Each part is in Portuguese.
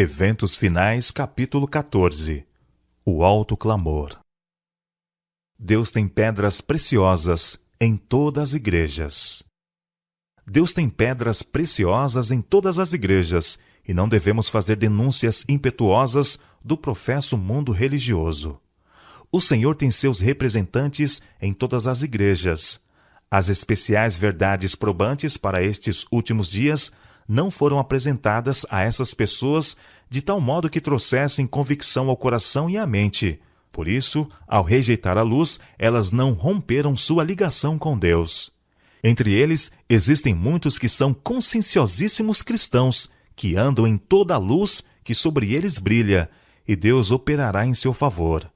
Eventos Finais, capítulo 14. O alto clamor. Deus tem pedras preciosas em todas as igrejas. Deus tem pedras preciosas em todas as igrejas, e não devemos fazer denúncias impetuosas do professo mundo religioso. O Senhor tem seus representantes em todas as igrejas. As especiais verdades probantes para estes últimos dias não foram apresentadas a essas pessoas de tal modo que trouxessem convicção ao coração e à mente. Por isso, ao rejeitar a luz, elas não romperam sua ligação com Deus. Entre eles, existem muitos que são conscienciosíssimos cristãos, que andam em toda a luz que sobre eles brilha, e Deus operará em seu favor.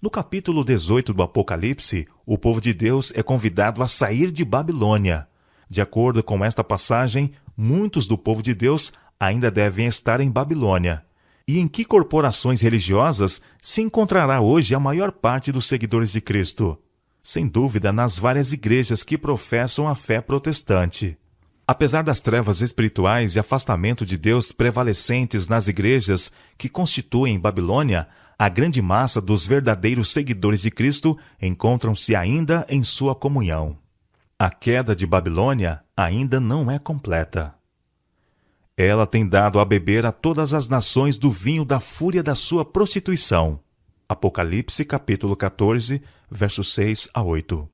No capítulo 18 do Apocalipse, o povo de Deus é convidado a sair de Babilônia. De acordo com esta passagem, muitos do povo de Deus ainda devem estar em Babilônia. E em que corporações religiosas se encontrará hoje a maior parte dos seguidores de Cristo? Sem dúvida, nas várias igrejas que professam a fé protestante. Apesar das trevas espirituais e afastamento de Deus prevalecentes nas igrejas que constituem Babilônia, a grande massa dos verdadeiros seguidores de Cristo encontram-se ainda em sua comunhão. A queda de Babilônia ainda não é completa. Ela tem dado a beber a todas as nações do vinho da fúria da sua prostituição. Apocalipse capítulo 14, versos 6 a 8.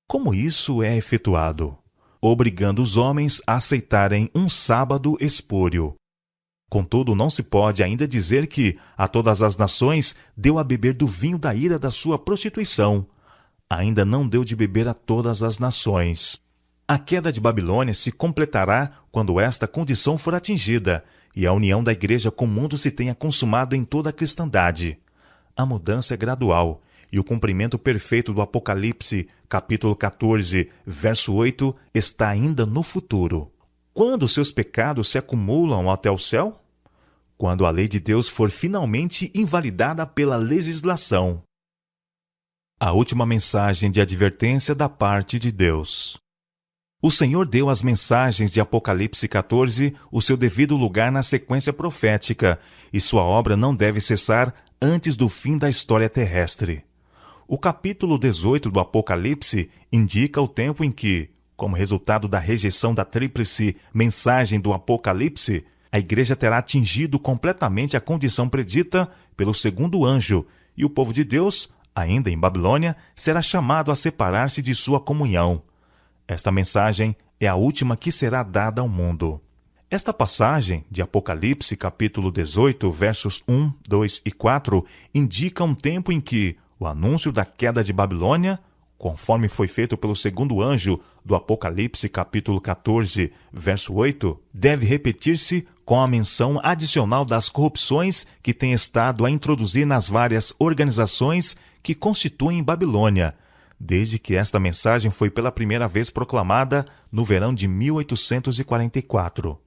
Como isso é efetuado? Obrigando os homens a aceitarem um sábado espúrio. Contudo, não se pode ainda dizer que a todas as nações deu a beber do vinho da ira da sua prostituição. Ainda não deu de beber a todas as nações. A queda de Babilônia se completará quando esta condição for atingida e a união da igreja com o mundo se tenha consumado em toda a cristandade. A mudança é gradual e o cumprimento perfeito do Apocalipse, capítulo 14, verso 8, está ainda no futuro. Quando seus pecados se acumulam até o céu? Quando a lei de Deus for finalmente invalidada pela legislação. A última mensagem de advertência da parte de Deus. O Senhor deu às mensagens de Apocalipse 14 o seu devido lugar na sequência profética, e sua obra não deve cessar antes do fim da história terrestre. O capítulo 18 do Apocalipse indica o tempo em que, como resultado da rejeição da tríplice mensagem do Apocalipse, a igreja terá atingido completamente a condição predita pelo segundo anjo, e o povo de Deus, ainda em Babilônia, será chamado a separar-se de sua comunhão. Esta mensagem é a última que será dada ao mundo. Esta passagem de Apocalipse, capítulo 18, versos 1, 2 e 4, indica um tempo em que o anúncio da queda de Babilônia, conforme foi feito pelo segundo anjo do Apocalipse, capítulo 14, verso 8, deve repetir-se com a menção adicional das corrupções que tem estado a introduzir nas várias organizações que constituem Babilônia, desde que esta mensagem foi pela primeira vez proclamada no verão de 1844.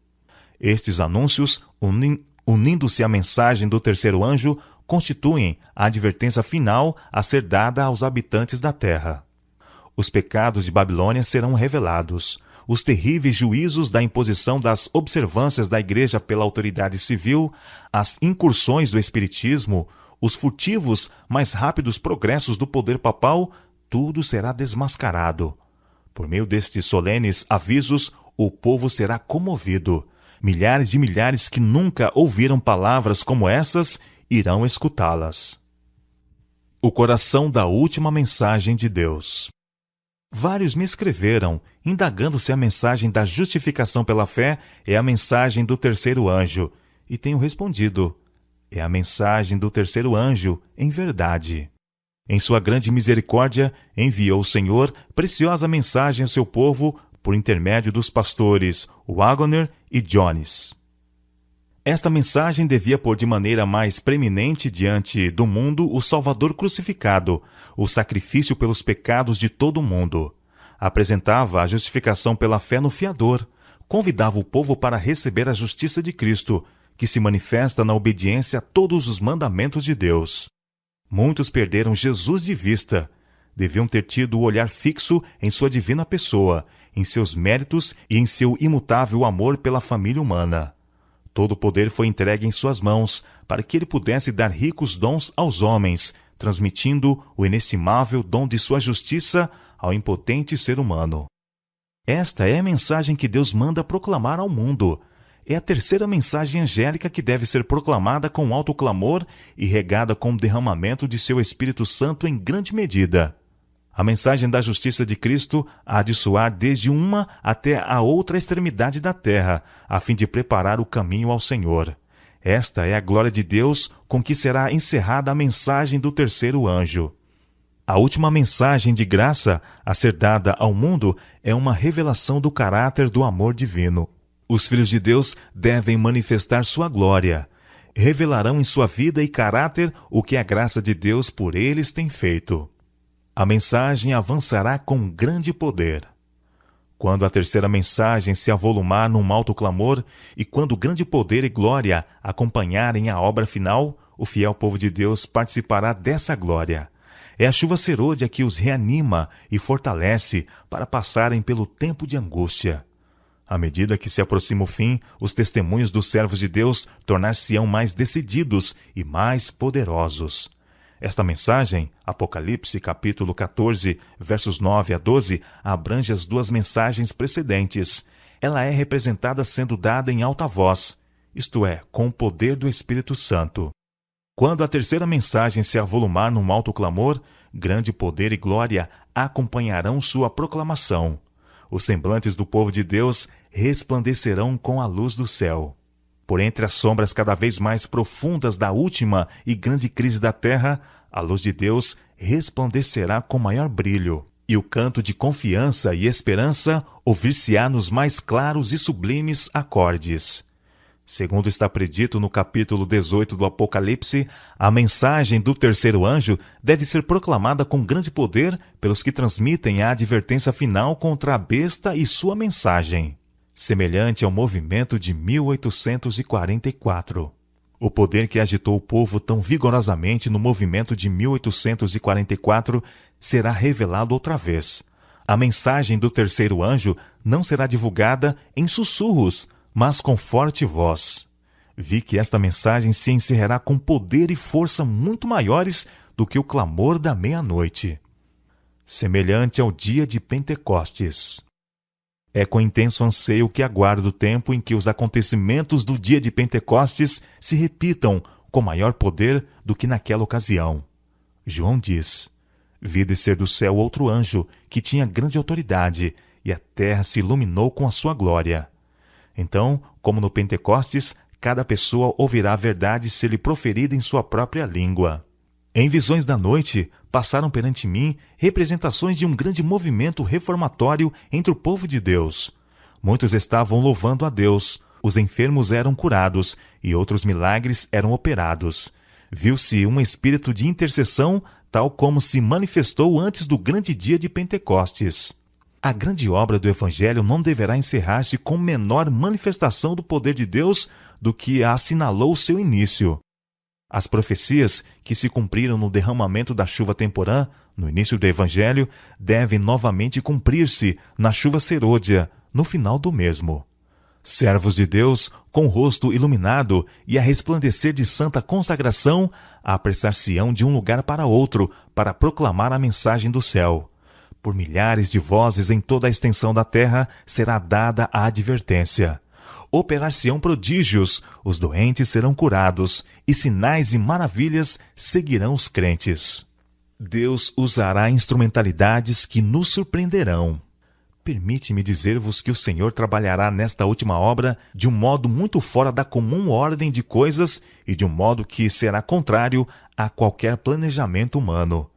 Estes anúncios, unindo-se à mensagem do terceiro anjo, constituem a advertência final a ser dada aos habitantes da terra. Os pecados de Babilônia serão revelados. Os terríveis juízos da imposição das observâncias da igreja pela autoridade civil, as incursões do espiritismo, os furtivos, mais rápidos progressos do poder papal, tudo será desmascarado. Por meio destes solenes avisos, o povo será comovido. Milhares de milhares que nunca ouviram palavras como essas irão escutá-las. O coração da última mensagem de Deus. Vários me escreveram, indagando se a mensagem da justificação pela fé é a mensagem do terceiro anjo, e tenho respondido: é a mensagem do terceiro anjo, em verdade. Em sua grande misericórdia, enviou o Senhor preciosa mensagem ao seu povo por intermédio dos pastores Wagner e Jones. Esta mensagem devia pôr de maneira mais preeminente diante do mundo o Salvador crucificado, o sacrifício pelos pecados de todo o mundo. Apresentava a justificação pela fé no Fiador, convidava o povo para receber a justiça de Cristo, que se manifesta na obediência a todos os mandamentos de Deus. Muitos perderam Jesus de vista. Deviam ter tido o olhar fixo em sua divina pessoa, em seus méritos e em seu imutável amor pela família humana. Todo o poder foi entregue em suas mãos, para que ele pudesse dar ricos dons aos homens, transmitindo o inestimável dom de sua justiça ao impotente ser humano. Esta é a mensagem que Deus manda proclamar ao mundo. É a terceira mensagem angélica que deve ser proclamada com alto clamor e regada com o derramamento de seu Espírito Santo em grande medida. A mensagem da justiça de Cristo há de soar desde uma até a outra extremidade da terra, a fim de preparar o caminho ao Senhor. Esta é a glória de Deus com que será encerrada a mensagem do terceiro anjo. A última mensagem de graça a ser dada ao mundo é uma revelação do caráter do amor divino. Os filhos de Deus devem manifestar sua glória. Revelarão em sua vida e caráter o que a graça de Deus por eles tem feito. A mensagem avançará com grande poder. Quando a terceira mensagem se avolumar num alto clamor e quando grande poder e glória acompanharem a obra final, o fiel povo de Deus participará dessa glória. É a chuva serôdia que os reanima e fortalece para passarem pelo tempo de angústia. À medida que se aproxima o fim, os testemunhos dos servos de Deus tornar-se-ão mais decididos e mais poderosos. Esta mensagem, Apocalipse capítulo 14, versos 9 a 12, abrange as duas mensagens precedentes. Ela é representada sendo dada em alta voz, isto é, com o poder do Espírito Santo. Quando a terceira mensagem se avolumar num alto clamor, grande poder e glória acompanharão sua proclamação. Os semblantes do povo de Deus resplandecerão com a luz do céu. Por entre as sombras cada vez mais profundas da última e grande crise da terra, a luz de Deus resplandecerá com maior brilho, e o canto de confiança e esperança ouvir-se-á nos mais claros e sublimes acordes. Segundo está predito no capítulo 18 do Apocalipse, a mensagem do terceiro anjo deve ser proclamada com grande poder pelos que transmitem a advertência final contra a besta e sua mensagem, semelhante ao movimento de 1844. O poder que agitou o povo tão vigorosamente no movimento de 1844 será revelado outra vez. A mensagem do terceiro anjo não será divulgada em sussurros, mas com forte voz. Vi que esta mensagem se encerrará com poder e força muito maiores do que o clamor da meia-noite, semelhante ao dia de Pentecostes. É com intenso anseio que aguardo o tempo em que os acontecimentos do dia de Pentecostes se repitam com maior poder do que naquela ocasião. João diz: vi descer do céu outro anjo que tinha grande autoridade, e a terra se iluminou com a sua glória. Então, como no Pentecostes, cada pessoa ouvirá a verdade ser-lhe proferida em sua própria língua. Em visões da noite, passaram perante mim representações de um grande movimento reformatório entre o povo de Deus. Muitos estavam louvando a Deus, os enfermos eram curados e outros milagres eram operados. Viu-se um espírito de intercessão, tal como se manifestou antes do grande dia de Pentecostes. A grande obra do Evangelho não deverá encerrar-se com menor manifestação do poder de Deus do que a assinalou seu início. As profecias que se cumpriram no derramamento da chuva temporã, no início do Evangelho, devem novamente cumprir-se na chuva serôdia, no final do mesmo. Servos de Deus, com o rosto iluminado e a resplandecer de santa consagração, apressar-se-ão de um lugar para outro para proclamar a mensagem do céu. Por milhares de vozes em toda a extensão da terra será dada a advertência. Operar-se-ão prodígios, os doentes serão curados, e sinais e maravilhas seguirão os crentes. Deus usará instrumentalidades que nos surpreenderão. Permite-me dizer-vos que o Senhor trabalhará nesta última obra de um modo muito fora da comum ordem de coisas e de um modo que será contrário a qualquer planejamento humano.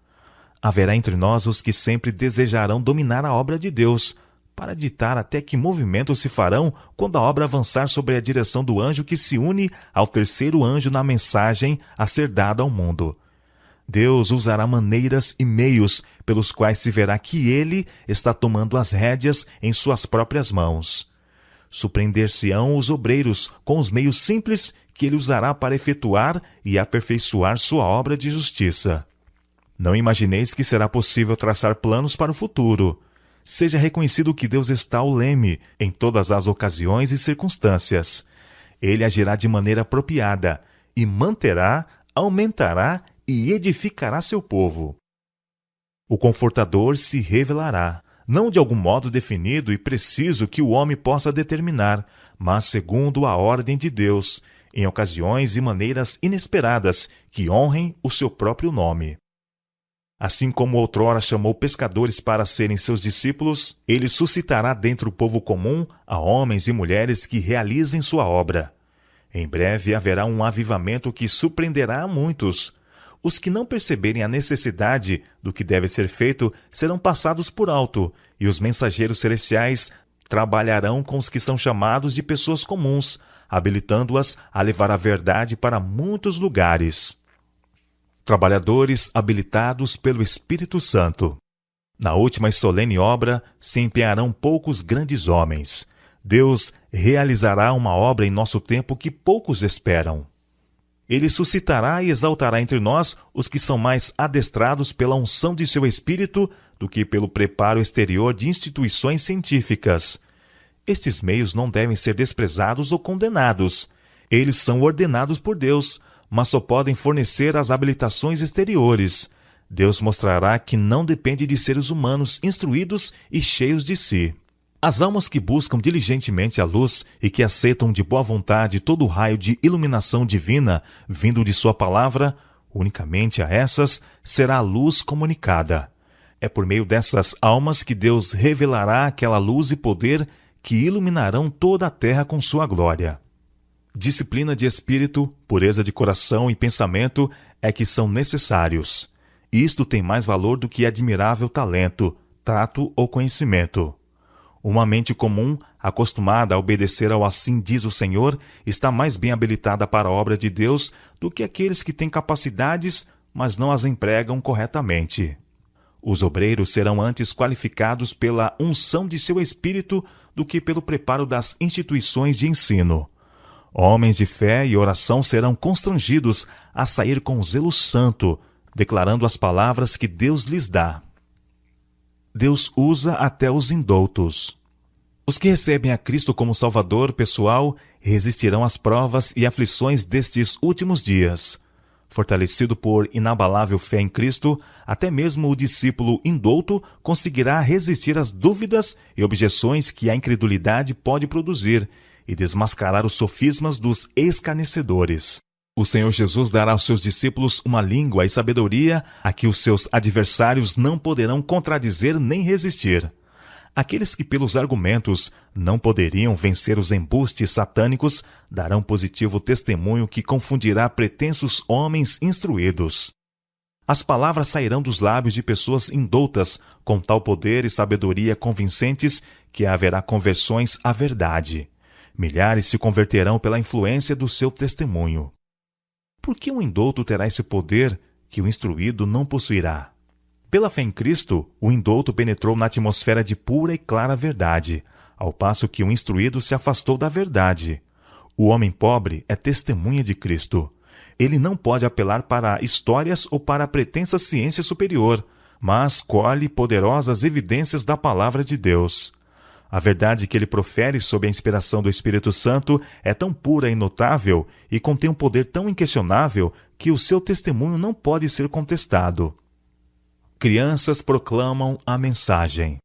Haverá entre nós os que sempre desejarão dominar a obra de Deus, para ditar até que movimentos se farão quando a obra avançar sobre a direção do anjo que se une ao terceiro anjo na mensagem a ser dada ao mundo. Deus usará maneiras e meios pelos quais se verá que Ele está tomando as rédeas em suas próprias mãos. Surpreender-se-ão os obreiros com os meios simples que Ele usará para efetuar e aperfeiçoar sua obra de justiça. Não imagineis que será possível traçar planos para o futuro. Seja reconhecido que Deus está ao leme em todas as ocasiões e circunstâncias. Ele agirá de maneira apropriada e manterá, aumentará e edificará seu povo. O Confortador se revelará, não de algum modo definido e preciso que o homem possa determinar, mas segundo a ordem de Deus, em ocasiões e maneiras inesperadas que honrem o seu próprio nome. Assim como outrora chamou pescadores para serem seus discípulos, ele suscitará dentre o povo comum a homens e mulheres que realizem sua obra. Em breve haverá um avivamento que surpreenderá a muitos. Os que não perceberem a necessidade do que deve ser feito serão passados por alto, e os mensageiros celestiais trabalharão com os que são chamados de pessoas comuns, habilitando-as a levar a verdade para muitos lugares. Trabalhadores habilitados pelo Espírito Santo. Na última e solene obra se empenharão poucos grandes homens. Deus realizará uma obra em nosso tempo que poucos esperam. Ele suscitará e exaltará entre nós os que são mais adestrados pela unção de seu Espírito do que pelo preparo exterior de instituições científicas. Estes meios não devem ser desprezados ou condenados. Eles são ordenados por Deus, mas só podem fornecer as habilitações exteriores. Deus mostrará que não depende de seres humanos instruídos e cheios de si. As almas que buscam diligentemente a luz e que aceitam de boa vontade todo o raio de iluminação divina vindo de sua palavra, unicamente a essas será a luz comunicada. É por meio dessas almas que Deus revelará aquela luz e poder que iluminarão toda a terra com sua glória. Disciplina de espírito, pureza de coração e pensamento é que são necessários. Isto tem mais valor do que admirável talento, tato ou conhecimento. Uma mente comum, acostumada a obedecer ao assim diz o Senhor, está mais bem habilitada para a obra de Deus do que aqueles que têm capacidades, mas não as empregam corretamente. Os obreiros serão antes qualificados pela unção de seu espírito do que pelo preparo das instituições de ensino. Homens de fé e oração serão constrangidos a sair com zelo santo, declarando as palavras que Deus lhes dá. Deus usa até os indoutos. Os que recebem a Cristo como Salvador pessoal resistirão às provas e aflições destes últimos dias. Fortalecido por inabalável fé em Cristo, até mesmo o discípulo indouto conseguirá resistir às dúvidas e objeções que a incredulidade pode produzir e desmascarar os sofismas dos escarnecedores. O Senhor Jesus dará aos seus discípulos uma língua e sabedoria a que os seus adversários não poderão contradizer nem resistir. Aqueles que pelos argumentos não poderiam vencer os embustes satânicos darão positivo testemunho que confundirá pretensos homens instruídos. As palavras sairão dos lábios de pessoas indoutas com tal poder e sabedoria convincentes que haverá conversões à verdade. Milhares se converterão pela influência do seu testemunho. Por que um indouto terá esse poder que o instruído não possuirá? Pela fé em Cristo, o indouto penetrou na atmosfera de pura e clara verdade, ao passo que o instruído se afastou da verdade. O homem pobre é testemunha de Cristo. Ele não pode apelar para histórias ou para a pretensa ciência superior, mas colhe poderosas evidências da palavra de Deus. A verdade que ele profere sob a inspiração do Espírito Santo é tão pura e notável e contém um poder tão inquestionável que o seu testemunho não pode ser contestado. Crianças proclamam a mensagem.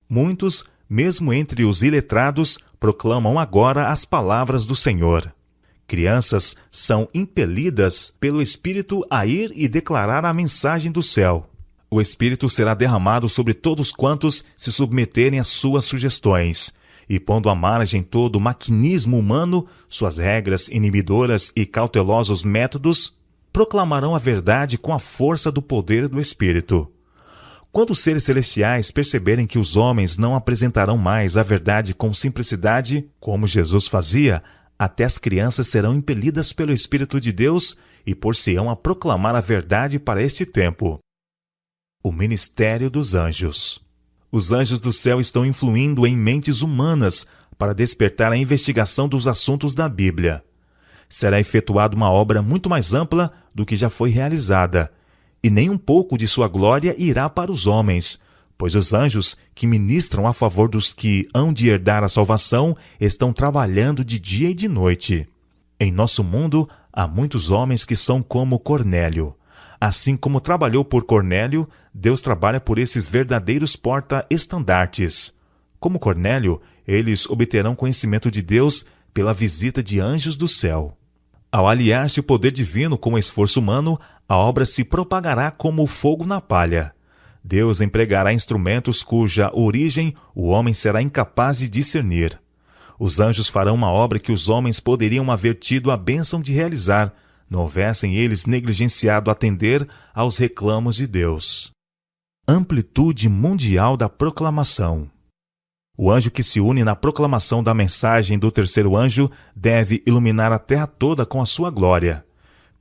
Muitos, mesmo entre os iletrados, proclamam agora as palavras do Senhor. Crianças são impelidas pelo Espírito a ir e declarar a mensagem do céu. O Espírito será derramado sobre todos quantos se submeterem às suas sugestões, e pondo à margem todo o maquinismo humano, suas regras inibidoras e cautelosos métodos, proclamarão a verdade com a força do poder do Espírito. Quando os seres celestiais perceberem que os homens não apresentarão mais a verdade com simplicidade, como Jesus fazia, até as crianças serão impelidas pelo Espírito de Deus e por-se-ão a proclamar a verdade para este tempo. O ministério dos anjos. Os anjos do céu estão influindo em mentes humanas para despertar a investigação dos assuntos da Bíblia. Será efetuada uma obra muito mais ampla do que já foi realizada, e nem um pouco de sua glória irá para os homens, pois os anjos que ministram a favor dos que hão de herdar a salvação estão trabalhando de dia e de noite. Em nosso mundo, há muitos homens que são como Cornélio. Assim como trabalhou por Cornélio, Deus trabalha por esses verdadeiros porta-estandartes. Como Cornélio, eles obterão conhecimento de Deus pela visita de anjos do céu. Ao aliar-se o poder divino com o esforço humano, a obra se propagará como o fogo na palha. Deus empregará instrumentos cuja origem o homem será incapaz de discernir. Os anjos farão uma obra que os homens poderiam haver tido a bênção de realizar, não houvessem eles negligenciado atender aos reclamos de Deus. Amplitude mundial da proclamação. O anjo que se une na proclamação da mensagem do terceiro anjo deve iluminar a terra toda com a sua glória.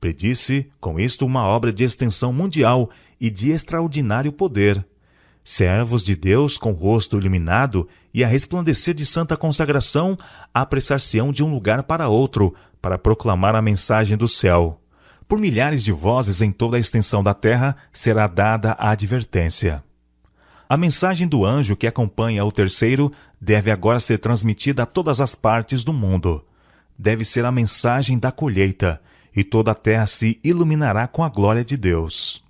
Predisse, com isto, uma obra de extensão mundial e de extraordinário poder. Servos de Deus com o rosto iluminado e a resplandecer de santa consagração, apressar-se-ão de um lugar para outro, para proclamar a mensagem do céu. Por milhares de vozes em toda a extensão da terra será dada a advertência. A mensagem do anjo que acompanha o terceiro deve agora ser transmitida a todas as partes do mundo. Deve ser a mensagem da colheita, e toda a terra se iluminará com a glória de Deus.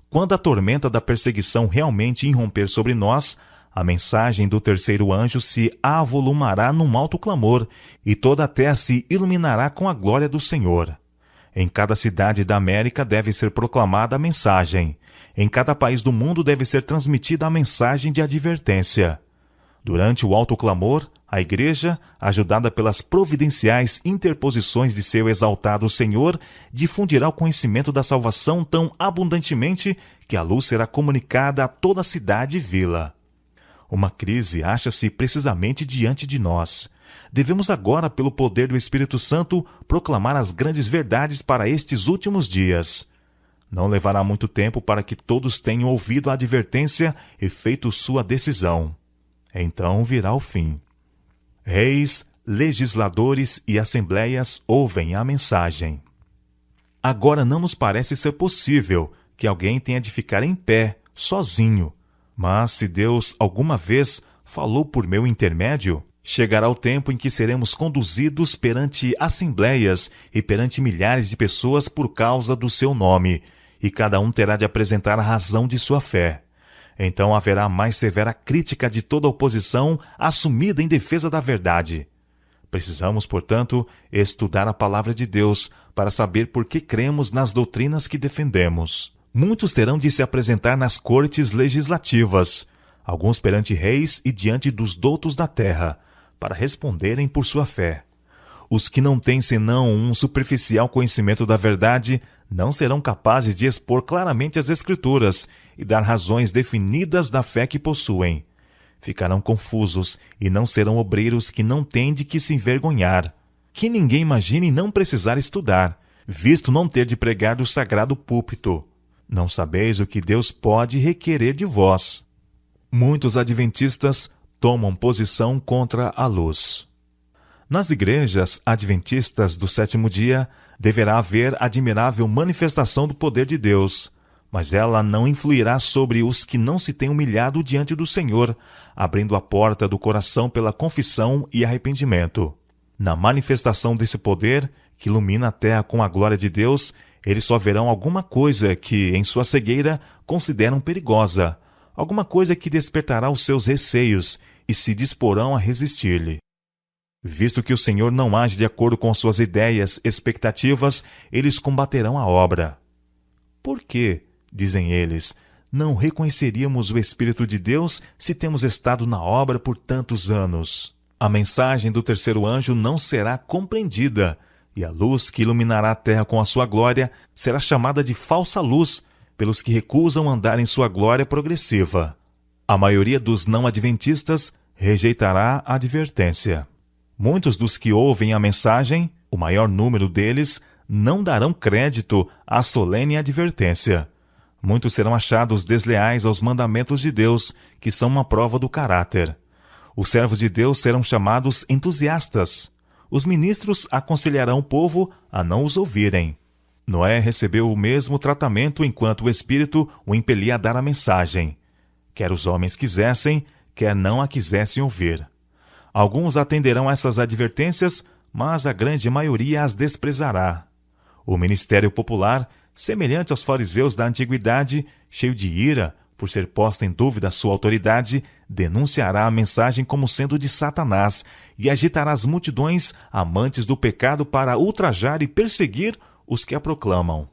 Quando a tormenta da perseguição realmente irromper sobre nós, a mensagem do terceiro anjo se avolumará num alto clamor, e toda a terra se iluminará com a glória do Senhor. Em cada cidade da América deve ser proclamada a mensagem. Em cada país do mundo deve ser transmitida a mensagem de advertência. Durante o alto clamor, a Igreja, ajudada pelas providenciais interposições de seu exaltado Senhor, difundirá o conhecimento da salvação tão abundantemente que a luz será comunicada a toda a cidade e vila. Uma crise acha-se precisamente diante de nós. Devemos agora, pelo poder do Espírito Santo, proclamar as grandes verdades para estes últimos dias. Não levará muito tempo para que todos tenham ouvido a advertência e feito sua decisão. Então virá o fim. Reis, legisladores e assembleias ouvem a mensagem. Agora não nos parece ser possível que alguém tenha de ficar em pé, sozinho. Mas se Deus alguma vez falou por meu intermédio, chegará o tempo em que seremos conduzidos perante assembleias e perante milhares de pessoas por causa do seu nome, e cada um terá de apresentar a razão de sua fé. Então haverá mais severa crítica de toda oposição assumida em defesa da verdade. Precisamos, portanto, estudar a palavra de Deus para saber por que cremos nas doutrinas que defendemos. Muitos terão de se apresentar nas cortes legislativas, alguns perante reis e diante dos doutos da terra, para responderem por sua fé. Os que não têm senão um superficial conhecimento da verdade não serão capazes de expor claramente as Escrituras e dar razões definidas da fé que possuem. Ficarão confusos e não serão obreiros que não têm de que se envergonhar. Que ninguém imagine não precisar estudar, visto não ter de pregar do sagrado púlpito. Não sabeis o que Deus pode requerer de vós. Muitos adventistas tomam posição contra a luz. Nas igrejas adventistas do sétimo dia, deverá haver admirável manifestação do poder de Deus, mas ela não influirá sobre os que não se têm humilhado diante do Senhor, abrindo a porta do coração pela confissão e arrependimento. Na manifestação desse poder, que ilumina a terra com a glória de Deus, eles só verão alguma coisa que, em sua cegueira, consideram perigosa, alguma coisa que despertará os seus receios e se disporão a resistir-lhe. Visto que o Senhor não age de acordo com suas ideias, expectativas, eles combaterão a obra. Por que, dizem eles, não reconheceríamos o Espírito de Deus se temos estado na obra por tantos anos? A mensagem do terceiro anjo não será compreendida, e a luz que iluminará a terra com a sua glória será chamada de falsa luz pelos que recusam andar em sua glória progressiva. A maioria dos não-adventistas rejeitará a advertência. Muitos dos que ouvem a mensagem, o maior número deles, não darão crédito à solene advertência. Muitos serão achados desleais aos mandamentos de Deus, que são uma prova do caráter. Os servos de Deus serão chamados entusiastas. Os ministros aconselharão o povo a não os ouvirem. Noé recebeu o mesmo tratamento enquanto o Espírito o impelia a dar a mensagem. quer os homens quisessem, quer não a quisessem ouvir. Alguns atenderão a essas advertências, mas a grande maioria as desprezará. O ministério popular, semelhante aos fariseus da antiguidade, cheio de ira, por ser posta em dúvida sua autoridade, denunciará a mensagem como sendo de Satanás e agitará as multidões amantes do pecado para ultrajar e perseguir os que a proclamam.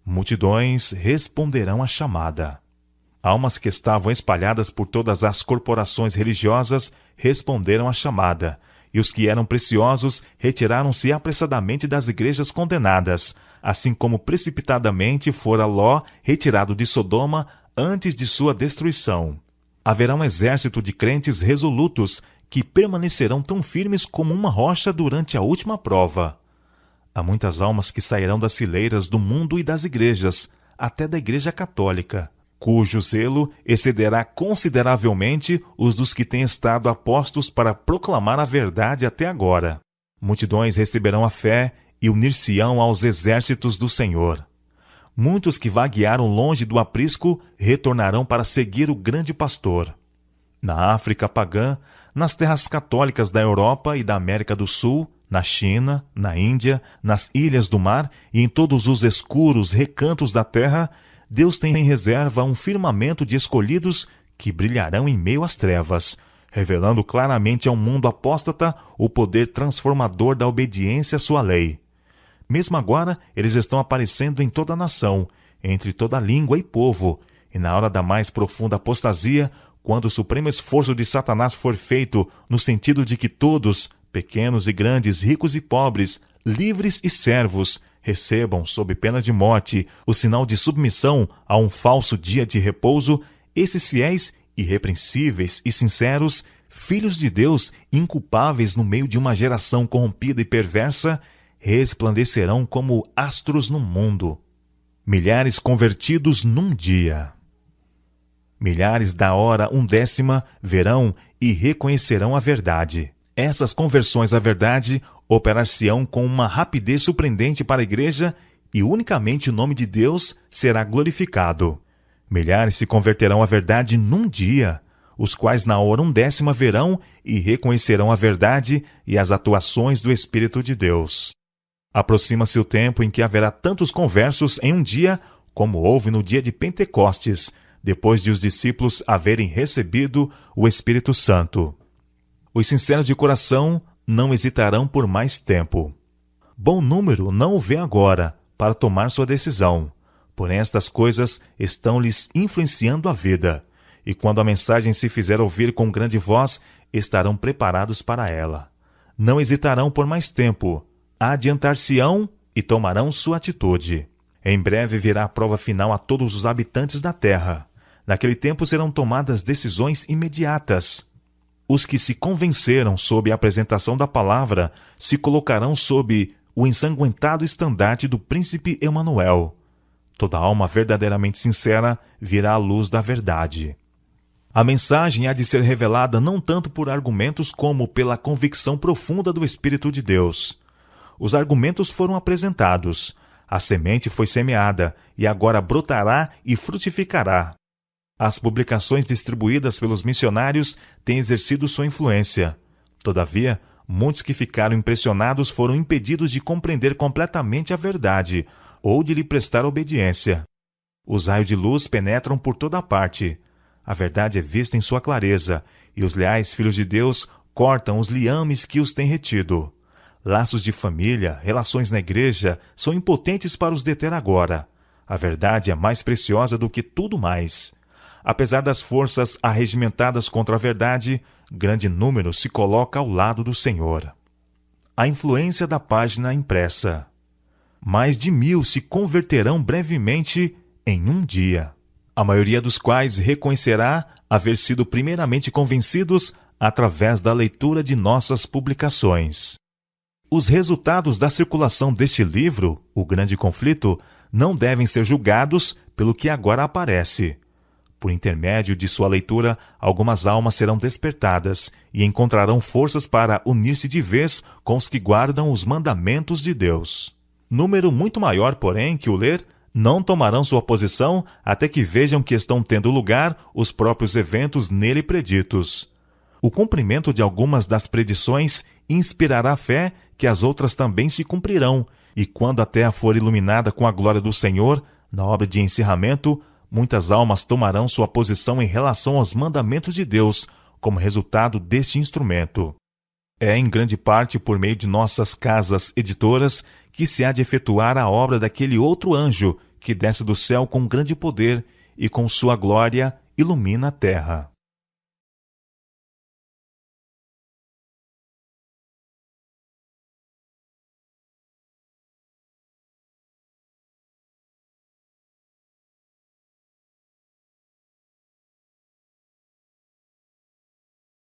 Multidões responderão à chamada. Almas que estavam espalhadas por todas as corporações religiosas responderam à chamada, e os que eram preciosos retiraram-se apressadamente das igrejas condenadas, assim como precipitadamente fora Ló retirado de Sodoma antes de sua destruição. Haverá um exército de crentes resolutos que permanecerão tão firmes como uma rocha durante a última prova. Há muitas almas que sairão das fileiras do mundo e das igrejas, até da Igreja Católica, cujo zelo excederá consideravelmente os dos que têm estado apostos para proclamar a verdade até agora. Multidões receberão a fé e unir-se-ão aos exércitos do Senhor. Muitos que vaguearam longe do aprisco retornarão para seguir o grande pastor. Na África pagã, nas terras católicas da Europa e da América do Sul, na China, na Índia, nas ilhas do mar e em todos os escuros recantos da terra, Deus tem em reserva um firmamento de escolhidos que brilharão em meio às trevas, revelando claramente ao mundo apóstata o poder transformador da obediência à sua lei. Mesmo agora, eles estão aparecendo em toda a nação, entre toda língua e povo, e na hora da mais profunda apostasia, quando o supremo esforço de Satanás for feito no sentido de que todos, pequenos e grandes, ricos e pobres, livres e servos, recebam, sob pena de morte, o sinal de submissão a um falso dia de repouso, esses fiéis, irrepreensíveis e sinceros, filhos de Deus, inculpáveis no meio de uma geração corrompida e perversa, resplandecerão como astros no mundo. Milhares convertidos num dia. Milhares da hora 1/10 verão e reconhecerão a verdade. Essas conversões à verdade operar-se-ão com uma rapidez surpreendente para a igreja e unicamente o nome de Deus será glorificado. Milhares se converterão à verdade num dia, os quais na hora 1/10 verão e reconhecerão a verdade e as atuações do Espírito de Deus. Aproxima-se o tempo em que haverá tantos conversos em um dia como houve no dia de Pentecostes, depois de os discípulos haverem recebido o Espírito Santo. Os sinceros de coração não hesitarão por mais tempo. Bom número não o vê agora para tomar sua decisão, porém estas coisas estão-lhes influenciando a vida, e quando a mensagem se fizer ouvir com grande voz, estarão preparados para ela. Não hesitarão por mais tempo, adiantar-se-ão e tomarão sua atitude. Em breve virá a prova final a todos os habitantes da terra. Naquele tempo serão tomadas decisões imediatas. Os que se convenceram sob a apresentação da palavra se colocarão sob o ensanguentado estandarte do príncipe Emanuel. Toda alma verdadeiramente sincera virá à luz da verdade. A mensagem há de ser revelada não tanto por argumentos como pela convicção profunda do Espírito de Deus. Os argumentos foram apresentados, a semente foi semeada e agora brotará e frutificará. As publicações distribuídas pelos missionários têm exercido sua influência. Todavia, muitos que ficaram impressionados foram impedidos de compreender completamente a verdade ou de lhe prestar obediência. Os raios de luz penetram por toda parte. A verdade é vista em sua clareza, e os leais filhos de Deus cortam os liames que os têm retido. Laços de família, relações na igreja, são impotentes para os deter agora. A verdade é mais preciosa do que tudo mais. Apesar das forças arregimentadas contra a verdade, grande número se coloca ao lado do Senhor. A influência da página impressa. Mais de 1000 se converterão brevemente em um dia, a maioria dos quais reconhecerá haver sido primeiramente convencidos através da leitura de nossas publicações. Os resultados da circulação deste livro, O Grande Conflito, não devem ser julgados pelo que agora aparece. Por intermédio de sua leitura, algumas almas serão despertadas e encontrarão forças para unir-se de vez com os que guardam os mandamentos de Deus. Número muito maior, porém, que o ler, Não tomarão sua posição até que vejam que estão tendo lugar os próprios eventos nele preditos. O cumprimento de algumas das predições inspirará fé que as outras também se cumprirão, e quando a terra for iluminada com a glória do Senhor, na obra de encerramento, muitas almas tomarão sua posição em relação aos mandamentos de Deus, como resultado deste instrumento. É em grande parte por meio de nossas casas editoras que se há de efetuar a obra daquele outro anjo que desce do céu com grande poder e com sua glória ilumina a terra.